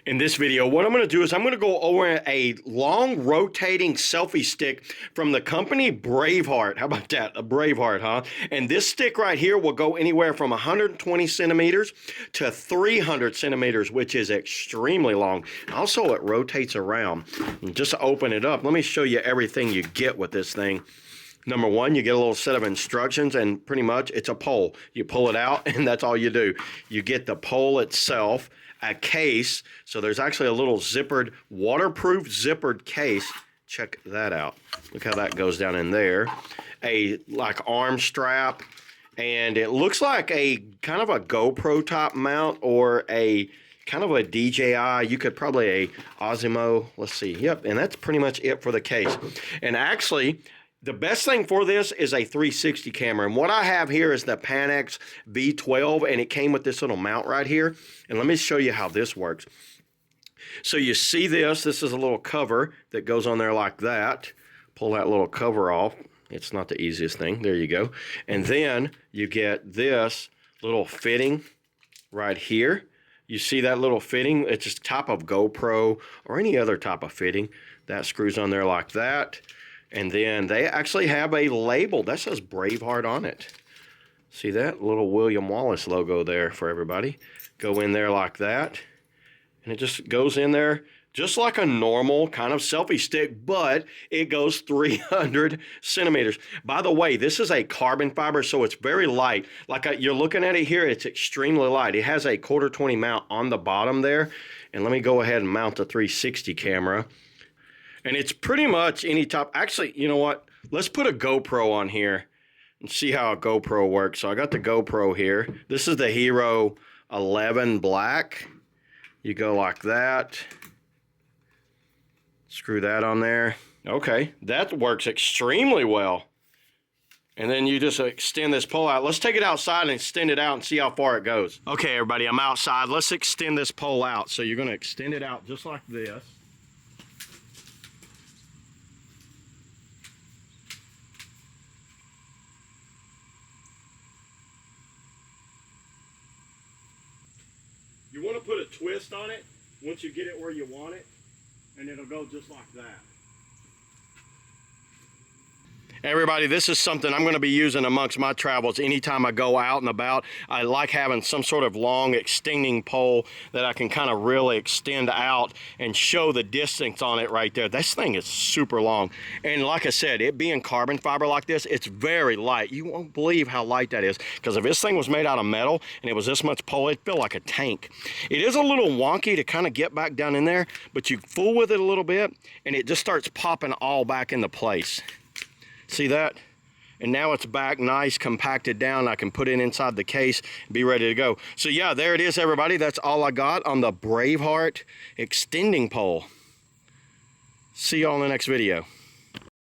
In this video, what I'm going to do is I'm going to go over a long rotating selfie stick from the company Braveheart. How about that? A Braveheart, huh? And this stick right here will go anywhere from 120 centimeters to 300 centimeters, which is extremely long. Also, it rotates around. And just to open it up, let me show you everything you get with this thing. Number one, you get a little set of instructions, and pretty much it's a pole. You pull it out, and that's all you do. You get the pole itself, a case. So there's actually a little zippered, waterproof zippered case. Check that out. Look how that goes down in there. A like arm strap, and it looks like a kind of a GoPro top mount or a kind of a DJI. You could probably a Osmo. Let's see. Yep, and that's pretty much it for the case. And actually, the best thing for this is a 360 camera. And what I have here is the Panax V12, and it came with this little mount right here. And let me show you how this works. So you see this. This is a little cover that goes on there like that. Pull that little cover off. It's not the easiest thing. There you go. And then you get this little fitting right here. You see that little fitting? It's just type of GoPro or any other type of fitting. That screws on there like that. And then they actually have a label that says Braveheart on it. See that little William Wallace logo there for everybody? Go in there like that. And it just goes in there just like a normal kind of selfie stick, but it goes 300 centimeters. By the way, this is a carbon fiber, so it's very light. Like you're looking at it here, it's extremely light. It has a 1/4-20 mount on the bottom there. And let me go ahead and mount the 360 camera. And it's pretty much any type. Actually, you know what? Let's put a GoPro on here and see how a GoPro works. So I got the GoPro here. This is the Hero 11 Black. You go like that. Screw that on there. Okay, that works extremely well. And then you just extend this pole out. Let's take it outside and extend it out and see how far it goes. Okay, everybody, I'm outside. Let's extend this pole out. So you're going to extend it out just like this. You want to put a twist on it once you get it where you want it, and it'll go just like that. Everybody, this is something I'm going to be using amongst my travels anytime I go out and about. I like having some sort of long extending pole that I can kind of really extend out and show the distance on it right there. This thing is super long. And like I said, it being carbon fiber like this, it's very light. You won't believe how light that is, because if this thing was made out of metal and it was this much pole, it'd feel like a tank. It is a little wonky to kind of get back down in there, but you fool with it a little bit and it just starts popping all back into place. See that? And now it's back nice, compacted down. I can put it inside the case and be ready to go. So yeah, there it is, everybody. That's all I got on the Braveheart extending pole. See you all in the next video.